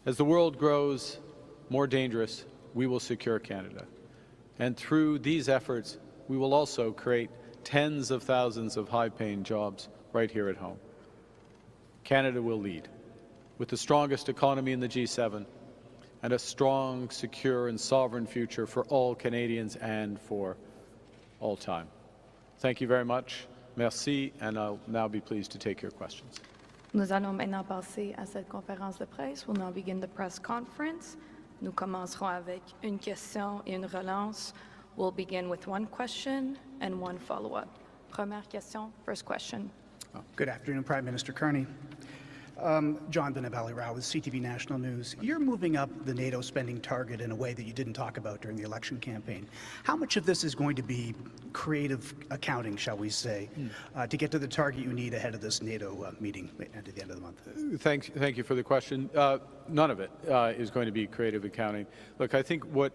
As the world grows more dangerous, we will secure Canada. And through these efforts, we will also create tens of thousands of high-paying jobs right here at home. Canada will lead, with the strongest economy in the G7 and a strong, secure and sovereign future for all Canadians and for all time. Thank you very much. Merci, and I'll now be pleased to take your questions. Nous allons maintenant passer à cette conférence de presse. We'll now begin the press conference. Nous commencerons avec une question et une relance. We'll begin with one question and one follow-up. Première question, first question. Good afternoon, Prime Minister Carney. John Benavali Rao with CTV National News. You're moving up the NATO spending target in a way that you didn't talk about during the election campaign. How much of this is going to be creative accounting, shall we say, to get to the target you need ahead of this NATO meeting at the end of the month? Thank you for the question. None of it is going to be creative accounting. Look, I think what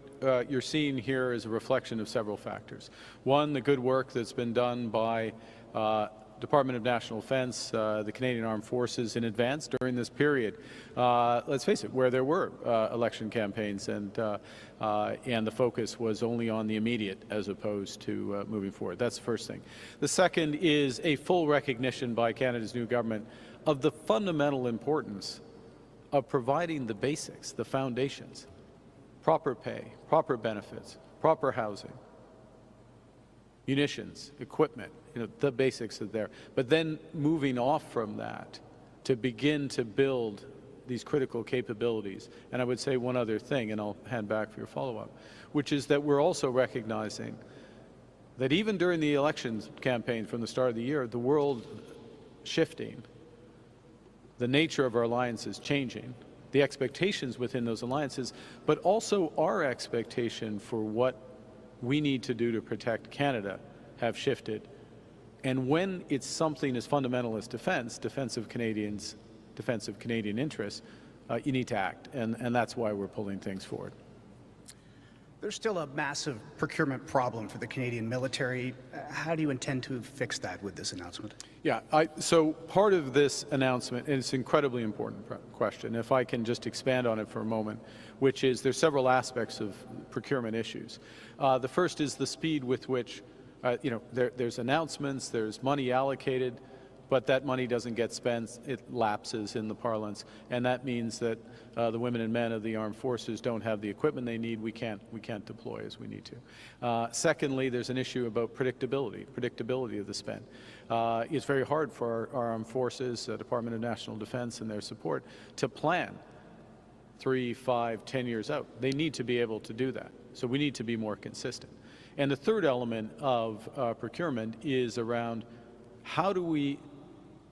you're seeing here is a reflection of several factors. One, the good work that's been done by Department of National Defence, the Canadian Armed Forces in advance during this period. Let's face it, where there were election campaigns and the focus was only on the immediate as opposed to moving forward. That's the first thing. The second is a full recognition by Canada's new government of the fundamental importance of providing the basics, the foundations, proper pay, proper benefits, proper housing, munitions, equipment, the basics are there. But then moving off from that to begin to build these critical capabilities. And I would say one other thing, and I'll hand back for your follow-up, which is that we're also recognizing that even during the elections campaign from the start of the year, the world shifting, the nature of our alliances changing, the expectations within those alliances, but also our expectation for what we need to do to protect Canada have shifted. And when it's something as fundamental as defense of Canadian interests, you need to act, and that's why we're pulling things forward. There's still a massive procurement problem for the Canadian military. How do you intend to fix that with this announcement? Yeah, so part of this announcement, and it's an incredibly important question, if I can just expand on it for a moment, which is there's several aspects of procurement issues. The first is the speed with which there's announcements, there's money allocated, but that money doesn't get spent, it lapses in the parlance, and that means that the women and men of the armed forces don't have the equipment they need. We can't deploy as we need to. Secondly, there's an issue about predictability of the spend. It's very hard for our armed forces, Department of National Defence and their support, to plan 3, 5, 10 years out. They need to be able to do that. So we need to be more consistent. And the third element of procurement is around how do we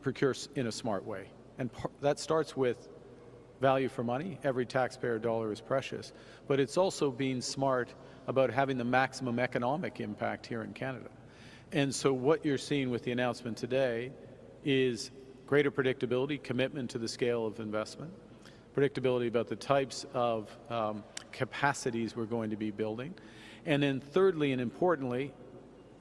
procure in a smart way? And that starts with value for money. Every taxpayer dollar is precious. But it's also being smart about having the maximum economic impact here in Canada. And so what you're seeing with the announcement today is greater predictability, commitment to the scale of investment, predictability about the types of capacities we're going to be building. And then thirdly and importantly,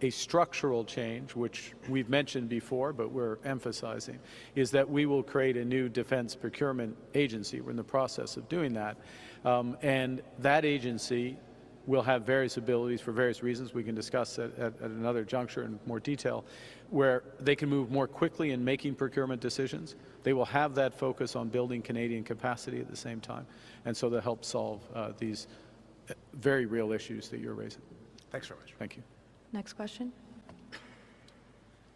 a structural change, which we've mentioned before, but we're emphasizing, is that we will create a new defense procurement agency. We're in the process of doing that. And that agency will have various abilities for various reasons. We can discuss at another juncture in more detail, where they can move more quickly in making procurement decisions. They will have that focus on building Canadian capacity at the same time. And so they'll help solve these very real issues that you're raising. Thanks very much. Thank you. Next question.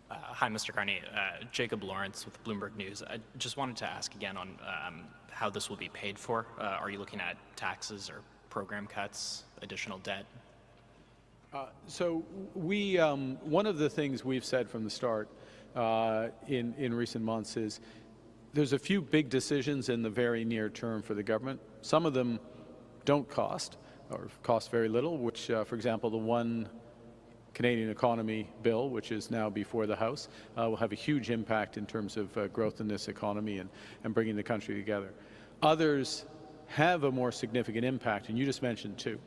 Hi, Mr. Carney. Jacob Lawrence with Bloomberg News. I just wanted to ask again on how this will be paid for. Are you looking at taxes or program cuts, additional debt? So we, one of the things we've said from the start in recent months is there's a few big decisions in the very near term for the government. Some of them don't cost or cost very little, which, for example, the One Canadian Economy bill, which is now before the House, will have a huge impact in terms of growth in this economy and bringing the country together. Others have a more significant impact, and you just mentioned two.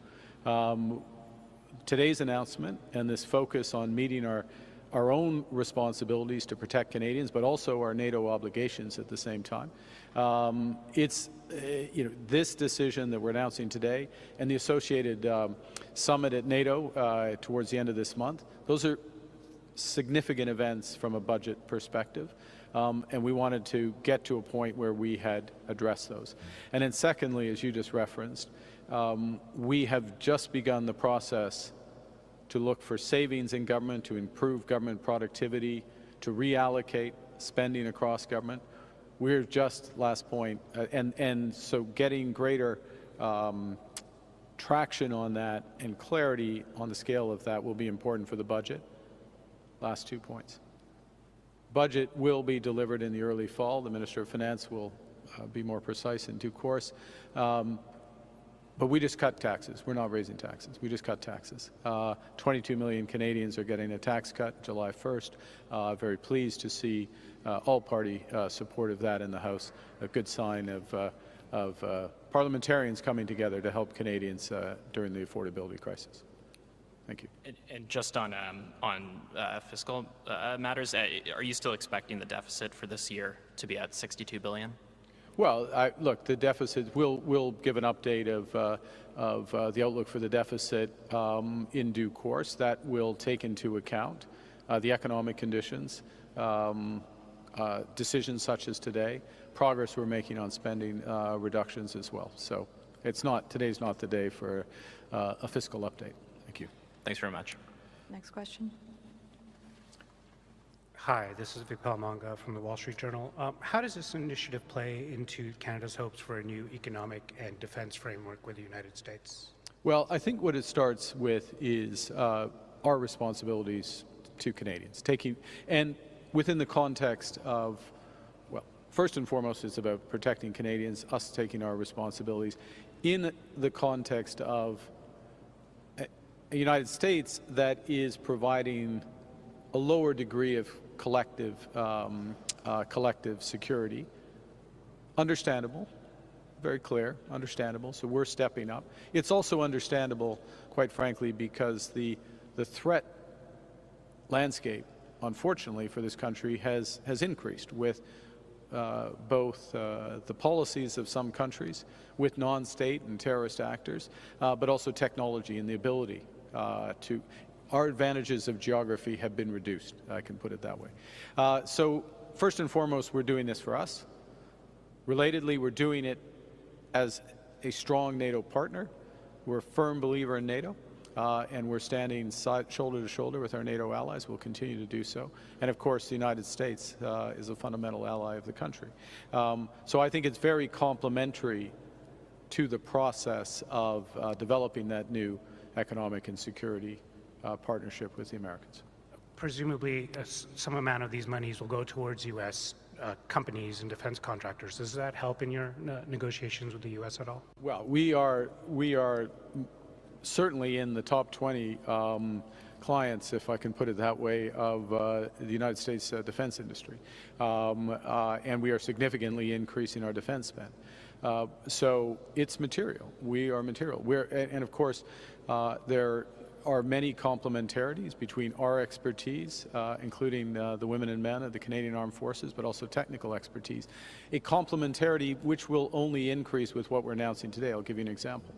Today's announcement and this focus on meeting our our own responsibilities to protect Canadians, but also our NATO obligations at the same time. This decision that we're announcing today and the associated summit at NATO towards the end of this month, those are significant events from a budget perspective. And we wanted to get to a point where we had addressed those. And then secondly, as you just referenced, we have just begun the process to look for savings in government, to improve government productivity, to reallocate spending across government. We're just, last point, and so getting greater traction on that and clarity on the scale of that will be important for the budget. Last 2 points. Budget will be delivered in the early fall. The Minister of Finance will be more precise in due course. But we just cut taxes. We're not raising taxes. We just cut taxes. 22 million Canadians are getting a tax cut July 1st. Very pleased to see all-party support of that in the House. A good sign of parliamentarians coming together to help Canadians during the affordability crisis. Thank you. And just on fiscal matters, are you still expecting the deficit for this year to be at 62 billion? Well, look, the deficit, we'll give an update of the outlook for the deficit in due course. That will take into account the economic conditions, decisions such as today, progress we're making on spending reductions as well. So today's not the day for a fiscal update. Thank you. Thanks very much. Next question. Hi, this is Vipal Manga from the Wall Street Journal. How does this initiative play into Canada's hopes for a new economic and defense framework with the United States? Well, I think what it starts with is our responsibilities to Canadians, and within the context of, well, first and foremost, it's about protecting Canadians, us taking our responsibilities in the context of a United States that is providing a lower degree of collective security. Understandable, very clear, understandable. So we're stepping up. It's also understandable, quite frankly, because the threat landscape, unfortunately, for this country has increased with both the policies of some countries, with non-state and terrorist actors, but also technology and the ability our advantages of geography have been reduced, I can put it that way. So first and foremost, we're doing this for us. Relatedly, we're doing it as a strong NATO partner. We're a firm believer in NATO, and we're standing shoulder to shoulder with our NATO allies. We'll continue to do so. And of course, the United States is a fundamental ally of the country. So I think it's very complementary to the process of developing that new economic and security partnership with the Americans. Presumably, some amount of these monies will go towards U.S. Companies and defense contractors. Does that help in your negotiations with the U.S. at all? Well, we are certainly in the top 20 clients, if I can put it that way, of the United States defense industry. And we are significantly increasing our defense spend. So it's material. We are material. And of course, there are many complementarities between our expertise, including the women and men of the Canadian Armed Forces, but also technical expertise. A complementarity which will only increase with what we're announcing today. I'll give you an example.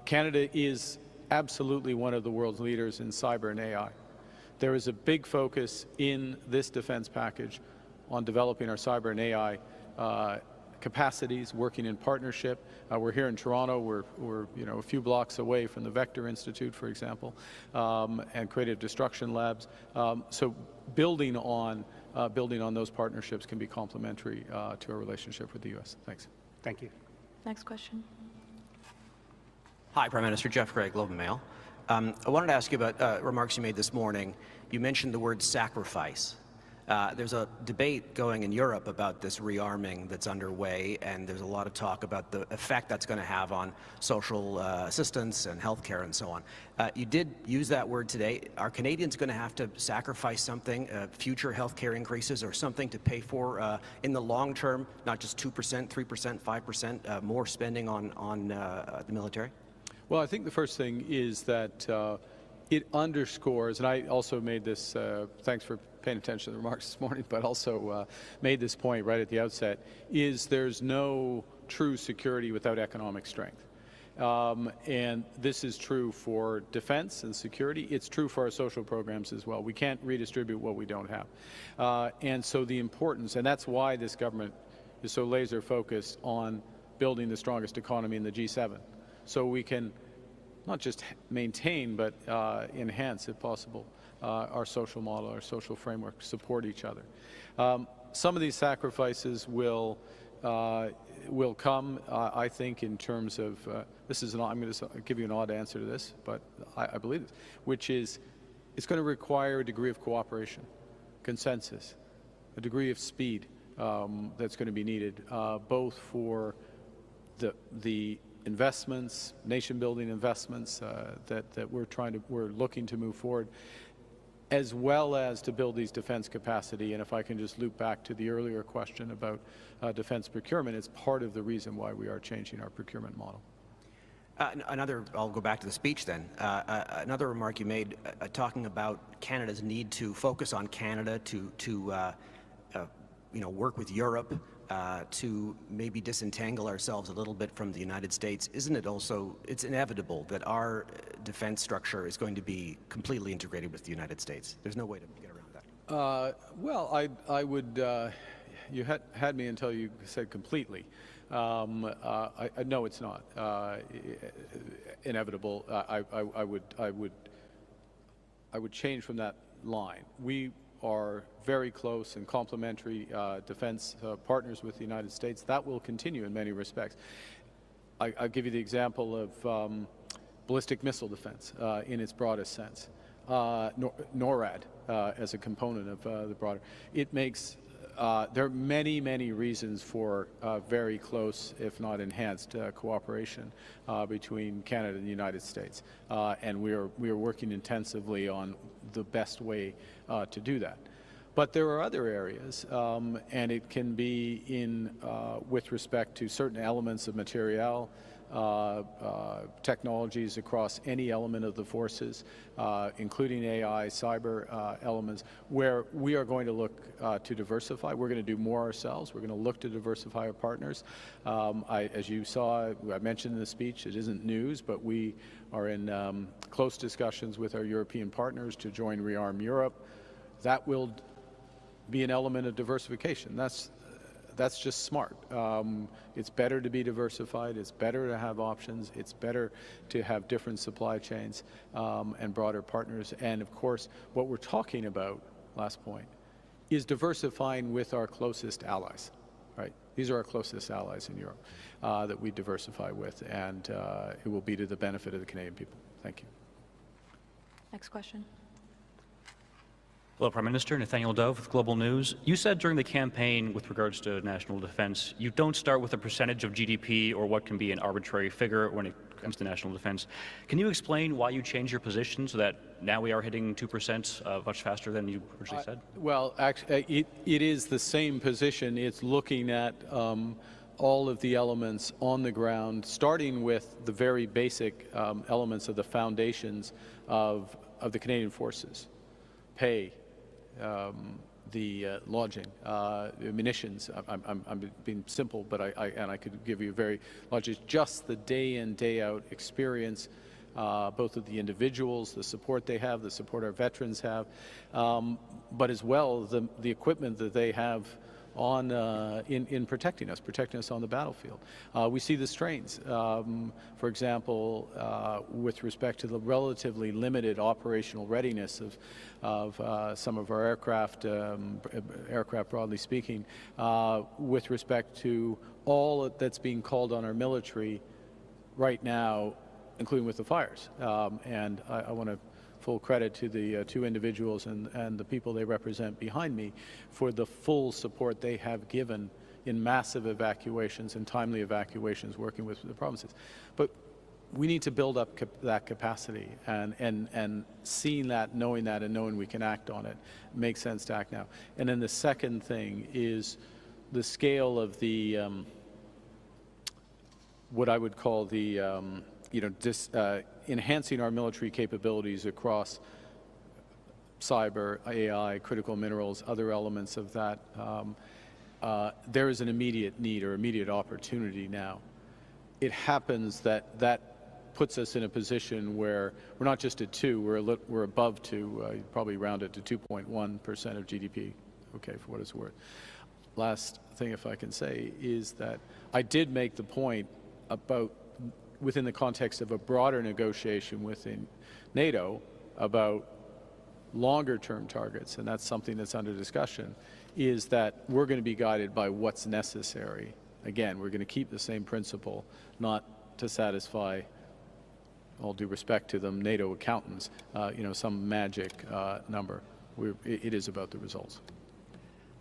Canada is absolutely one of the world's leaders in cyber and AI. There is a big focus in this defense package on developing our cyber and AI capacities, working in partnership. We're here in Toronto. We're a few blocks away from the Vector Institute, for example, and creative destruction labs. So building on those partnerships can be complementary to our relationship with the U.S. Thanks. Thank you. Next question. Hi, Prime Minister. Jeff Gray, Globe and Mail. I wanted to ask you about remarks you made this morning. You mentioned the word sacrifice. There's a debate going in Europe about this rearming that's underway, and there's a lot of talk about the effect that's going to have on social assistance and healthcare and so on. You did use that word today. Are Canadians going to have to sacrifice something, future healthcare increases or something to pay for in the long term, not just 2%, 3%, 5% more spending on the military? Well, I think the first thing is that it underscores, and I also made this, thanks for paying attention to the remarks this morning, but also made this point right at the outset, is there's no true security without economic strength. And this is true for defense and security. It's true for our social programs as well. We can't redistribute what we don't have. And so the importance, and that's why this government is so laser focused on building the strongest economy in the G7. So we can not just maintain, but enhance, if possible, our social model, our social framework, support each other. Some of these sacrifices will come, I think, in terms of, I'm going to give you an odd answer to this, but I believe this, which is it's going to require a degree of cooperation, consensus, a degree of speed that's going to be needed, both for the investments, nation-building investments that we're looking to move forward, as well as to build these defense capacity. And if I can just loop back to the earlier question about defense procurement, it's part of the reason why we are changing our procurement model. I'll go back to the speech then. Another remark you made talking about Canada's need to focus on Canada, to work with Europe, to maybe disentangle ourselves a little bit from the United States. Isn't it also, it's inevitable that our defense structure is going to be completely integrated with the United States? There's no way to get around that. Well, I would, you had me until you said completely. No, it's not inevitable. I would change from that line. We are very close and complementary defense partners with the United States. That will continue in many respects. I'll give you the example of ballistic missile defense in its broadest sense. NORAD as a component of the broader. It makes, there are many, many reasons for very close, if not enhanced, cooperation between Canada and the United States. And we are working intensively on the best way to do that. But there are other areas, and it can be with respect to certain elements of materiel, technologies across any element of the forces, including AI, cyber elements, where we are going to look to diversify. We're going to do more ourselves. We're going to look to diversify our partners. As you saw, I mentioned in the speech, it isn't news, but we are in close discussions with our European partners to join ReArm Europe. That will be an element of diversification. That's just smart. It's better to be diversified. It's better to have options. It's better to have different supply chains and broader partners. And of course, what we're talking about, last point, is diversifying with our closest allies. Right? These are our closest allies in Europe that we diversify with, and it will be to the benefit of the Canadian people. Thank you. Next question. Hello, Prime Minister. Nathaniel Dove with Global News. You said during the campaign with regards to national defense, you don't start with a percentage of GDP or what can be an arbitrary figure when it comes to national defense. Can you explain why you changed your position so that now we are hitting 2% much faster than you originally said? Well, actually, it is the same position. It's looking at all of the elements on the ground, starting with the very basic elements of the foundations of the Canadian forces. Pay, the lodging, munitions. I'm being simple, but I could give you very large. Just the day in, day out experience, both of the individuals, the support they have, the support our veterans have, but as well the equipment that they have on in protecting us on the battlefield. We see the strains, for example, with respect to the relatively limited operational readiness of some of our aircraft broadly speaking, with respect to all that's being called on our military right now, including with the fires. And I want to full credit to the two individuals and the people they represent behind me for the full support they have given in massive evacuations and timely evacuations working with the provinces. But we need to build up that capacity, and seeing that, knowing that, and knowing we can act on it makes sense to act now. And then the second thing is the scale of the what I would call the enhancing our military capabilities across cyber, AI, critical minerals, other elements of that, there is an immediate need or immediate opportunity now. It happens that that puts us in a position where we're not just at 2, we're above 2, probably round it to 2.1% of GDP, okay, for what it's worth. Last thing, if I can say, is that I did make the point about, within the context of a broader negotiation within NATO, about longer-term targets, and that's something that's under discussion, is that we're going to be guided by what's necessary. Again, we're going to keep the same principle, not to satisfy, all due respect to them, NATO accountants, some magic number. It is about the results.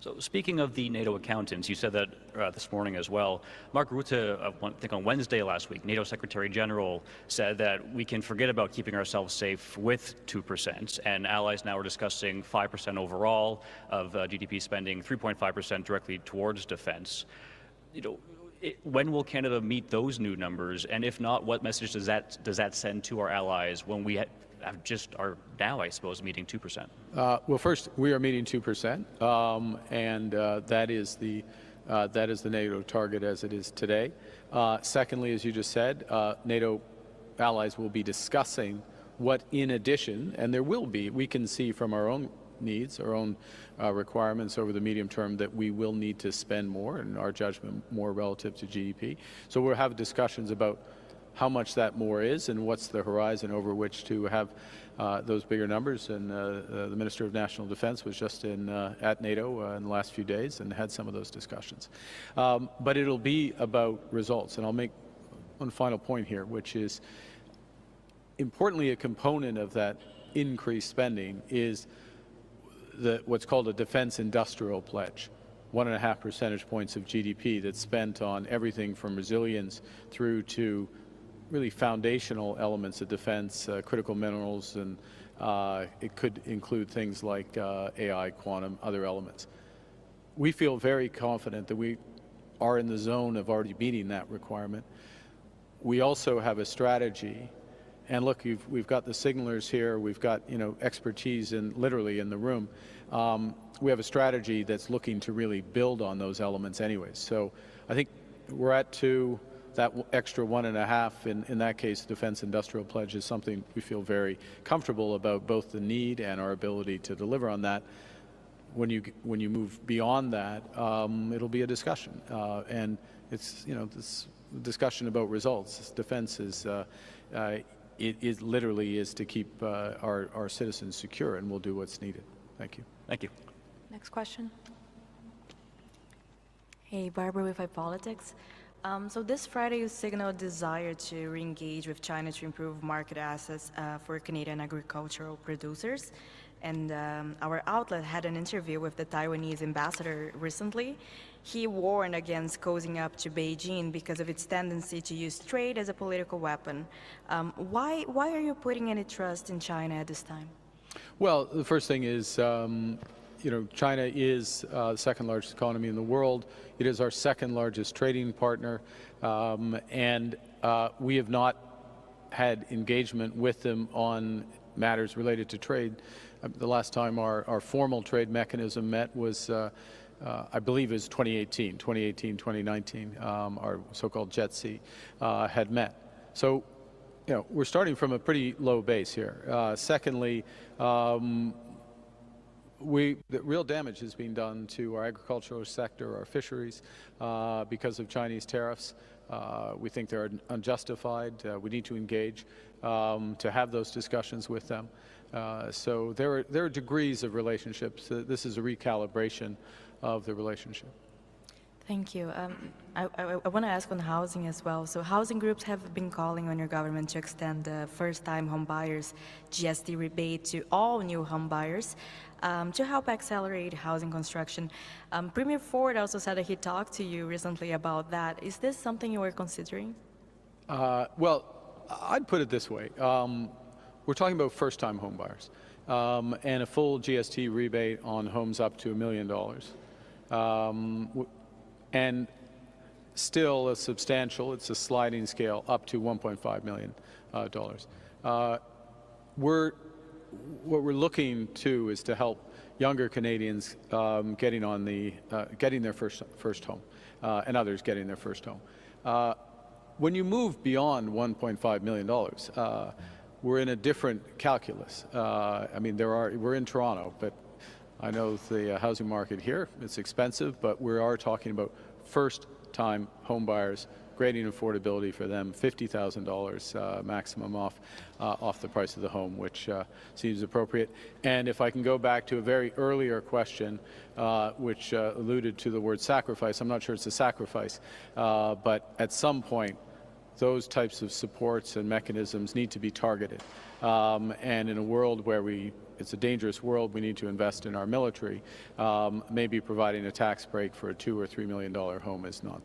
So speaking of the NATO accountants, you said that this morning as well. Mark Rutte, I think on Wednesday last week, NATO Secretary General said that we can forget about keeping ourselves safe with 2%, and allies now are discussing 5% overall of GDP spending, 3.5% directly towards defense. When will Canada meet those new numbers? And if not, what message does that send to our allies when we are now, I suppose, meeting 2%? Well, first, we are meeting 2%, and that is the NATO target as it is today. Secondly, as you just said, NATO allies will be discussing what, in addition, and there will be, we can see from our own needs, our own requirements over the medium term, that we will need to spend more, in our judgment, more relative to GDP. So we'll have discussions about how much that more is and what's the horizon over which to have those bigger numbers. And the Minister of National Defense was just at NATO in the last few days and had some of those discussions. But it'll be about results. And I'll make one final point here, which is, importantly, a component of that increased spending is what's called a defense industrial pledge. 1.5 percentage points of GDP that's spent on everything from resilience through to really foundational elements of defense, critical minerals, and it could include things like AI, quantum, other elements. We feel very confident that we are in the zone of already meeting that requirement. We also have a strategy, and look, we've got the signalers here, we've got expertise literally in the room. We have a strategy that's looking to really build on those elements anyways. So I think we're at 2. That extra 1.5, in that case, defense industrial pledge, is something we feel very comfortable about, both the need and our ability to deliver on that. When you move beyond that, it'll be a discussion, and it's this discussion about results. Defense is it literally is to keep our citizens secure, and we'll do what's needed. Thank you. Thank you. Next question. Hey, Barbara with iPolitics. So this Friday, you signaled desire to re-engage with China to improve market access for Canadian agricultural producers. And our outlet had an interview with the Taiwanese ambassador recently. He warned against cozying up to Beijing because of its tendency to use trade as a political weapon. Why are you putting any trust in China at this time? Well, the first thing is, China is the second largest economy in the world. It is our second largest trading partner, and we have not had engagement with them on matters related to trade. The last time our formal trade mechanism met was, I believe, it was 2018, 2019, our so-called JETC had met. So, we're starting from a pretty low base here. Secondly, the real damage has been done to our agricultural sector, our fisheries, because of Chinese tariffs. We think they're unjustified. We need to engage to have those discussions with them. So there are degrees of relationships. This is a recalibration of the relationship. Thank you. I want to ask on housing as well. So housing groups have been calling on your government to extend the first-time home buyers GST rebate to all new home buyers to help accelerate housing construction. Premier Ford also said that he talked to you recently about that. Is this something you are considering? Well, I'd put it this way. We're talking about first-time home buyers and a full GST rebate on homes up to $1 million. And still a substantial, it's a sliding scale, up to $1.5 million. What we're looking to is to help younger Canadians getting their first home, and others getting their first home. When you move beyond $1.5 million, we're in a different calculus. I mean, we're in Toronto, but I know the housing market here, it's expensive, but we are talking about first-time home buyers, grading affordability for them, $50,000 maximum off the price of the home, which seems appropriate. And if I can go back to a very earlier question, which alluded to the word sacrifice, I'm not sure it's a sacrifice, but at some point, those types of supports and mechanisms need to be targeted. And in a world where it's a dangerous world, we need to invest in our military. Maybe providing a tax break for a $2 or $3 million home is not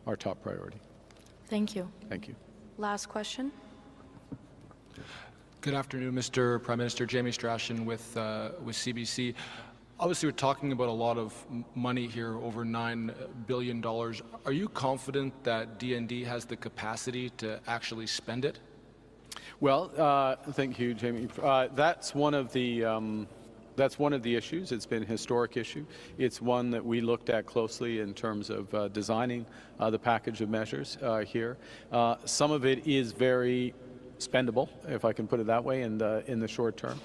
our top priority. Thank you. Thank you. Last question. Good afternoon, Mr. Prime Minister. Jamie Strachan with CBC. Obviously, we're talking about a lot of money here, over $9 billion. Are you confident that DND has the capacity to actually spend it? Well, thank you, Jamie. That's one of the issues. It's been a historic issue. It's one that we looked at closely in terms of designing the package of measures here. Some of it is very spendable, if I can put it that way, in the short term,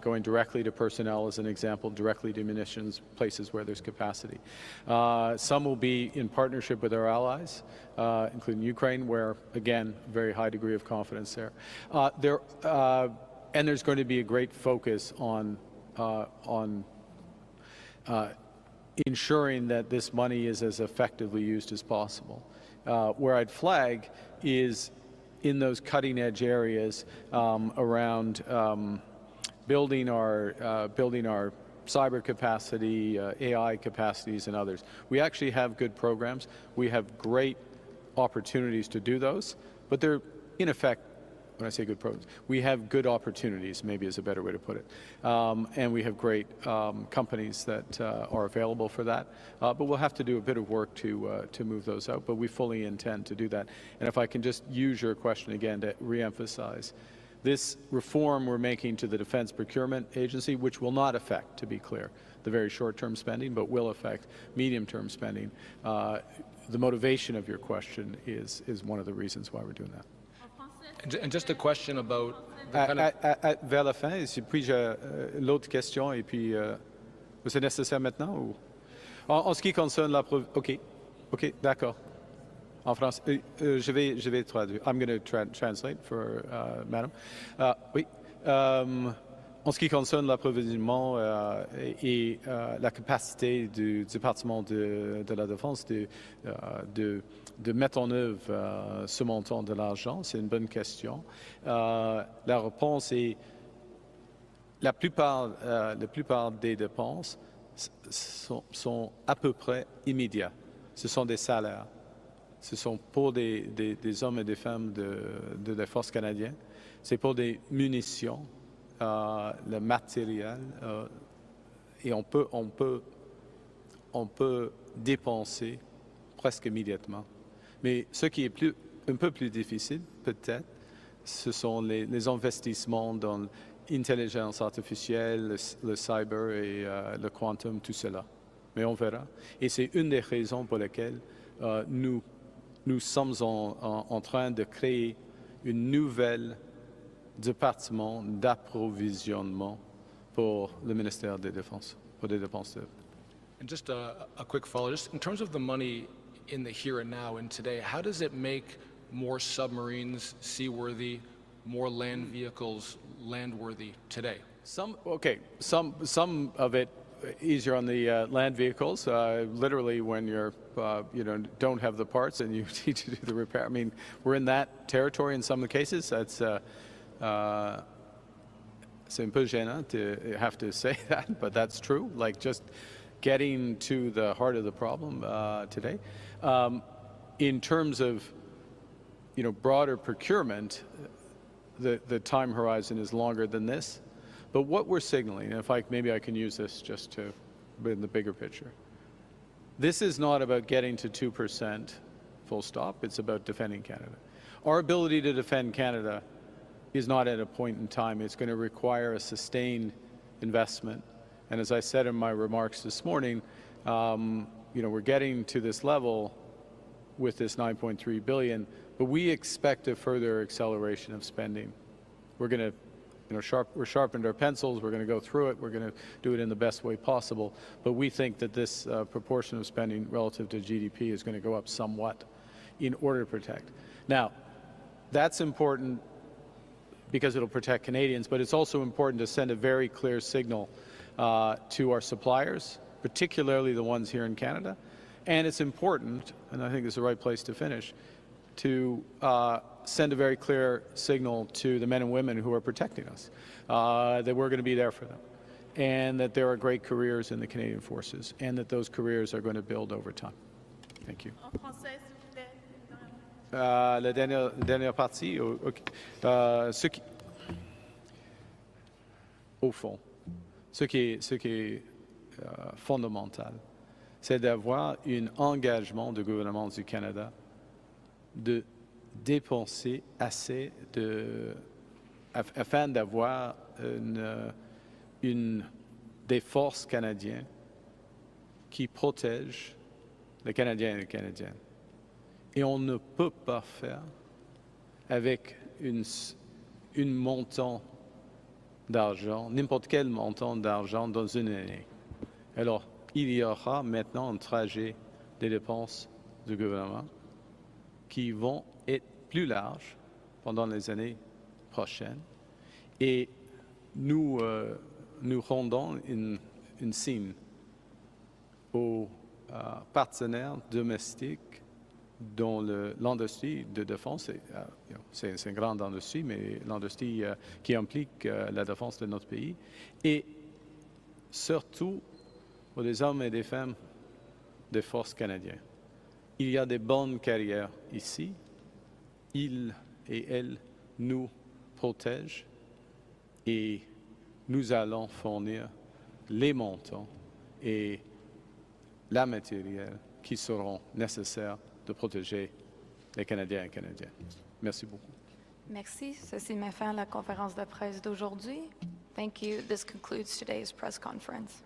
going directly to personnel as an example, directly to munitions, places where there's capacity. Some will be in partnership with our allies, including Ukraine, where, again, very high degree of confidence there. And there's going to be a great focus on ensuring that this money is as effectively used as possible. Where I'd flag is in those cutting-edge areas around building our cyber capacity, AI capacities, and others. We actually have good programs. We have great opportunities to do those, but they're, in effect, when I say good programs, we have good opportunities, maybe is a better way to put it. And we have great companies that are available for that. But we'll have to do a bit of work to move those out, but we fully intend to do that. And if I can just use your question again to reemphasize, this reform we're making to the Defense Procurement Agency, which will not affect, to be clear, the very short-term spending, but will affect medium-term spending. The motivation of your question is one of the reasons why we're doing that. And just a question about the kind of... Vers la fin, puis-je l'autre question, et puis c'est nécessaire maintenant ou... En ce qui concerne la... OK, d'accord. En français, je vais traduire. I'm going to translate for Madam. Oui. En ce qui concerne l'approvisionnement et la capacité du département de la Défense de mettre en œuvre ce montant de l'argent, c'est une bonne question. La réponse est la plupart des dépenses sont à peu près immédiates. Ce sont des salaires. Ce sont pour des hommes et des femmes de la force canadienne. C'est pour des munitions. Le matériel, et on peut dépenser presque immédiatement. Mais ce qui est un peu plus difficile, peut-être, ce sont les investissements dans l'intelligence artificielle, le cyber et le quantum, tout cela. Mais on verra. Et c'est une des raisons pour lesquelles nous sommes en train de créer une nouvelle département d'approvisionnement pour le ministère des Défenses, pour des dépenses. And just a quick follow, just in terms of the money in the here and now and today, how does it make more submarines seaworthy, more land vehicles landworthy today? Some of it easier on the land vehicles. Literally, when you're don't have the parts and you need to do the repair. I mean, we're in that territory in some of the cases. That's c'est un peu gênant to have to say that, but that's true. Like just getting to the heart of the problem today. In terms of broader procurement, the time horizon is longer than this. But what we're signaling, and maybe I can use this just to in the bigger picture. This is not about getting to 2%, full stop. It's about defending Canada. Our ability to defend Canada is not at a point in time. It's going to require a sustained investment. And as I said in my remarks this morning, we're getting to this level with this $9.3 billion, but we expect a further acceleration of spending. We're going to, we're sharpened our pencils. We're going to go through it. We're going to do it in the best way possible. But we think that this proportion of spending relative to GDP is going to go up somewhat in order to protect. Now, that's important because it'll protect Canadians, but it's also important to send a very clear signal to our suppliers, particularly the ones here in Canada. And it's important, and I think it's the right place to finish, to send a very clear signal to the men and women who are protecting us, that we're going to be there for them, and that there are great careers in the Canadian Forces, and that those careers are going to build over time. Thank you. La dernière partie, au fond, ce qui est fondamental, c'est d'avoir un engagement du gouvernement du Canada de dépenser assez afin d'avoir des forces canadiennes qui protègent les Canadiens et les Canadiennes. Et on ne peut pas faire avec un montant d'argent, n'importe quel montant d'argent dans une année. Alors, il y aura maintenant un trajet des dépenses du gouvernement qui vont être plus larges pendant les années prochaines. Et nous rendons une signe aux partenaires domestiques dans l'industrie de défense. C'est une grande industrie, mais l'industrie qui implique la défense de notre pays. Et surtout pour les hommes et les femmes des forces canadiennes. Il y a des bonnes carrières ici. Ils et elles nous protègent et nous allons fournir les montants et la matériel qui seront nécessaires de protéger les Canadiens et Canadiennes. Merci beaucoup. Merci. Ceci met fin à la conférence de presse d'aujourd'hui. Thank you. This concludes today's press conference.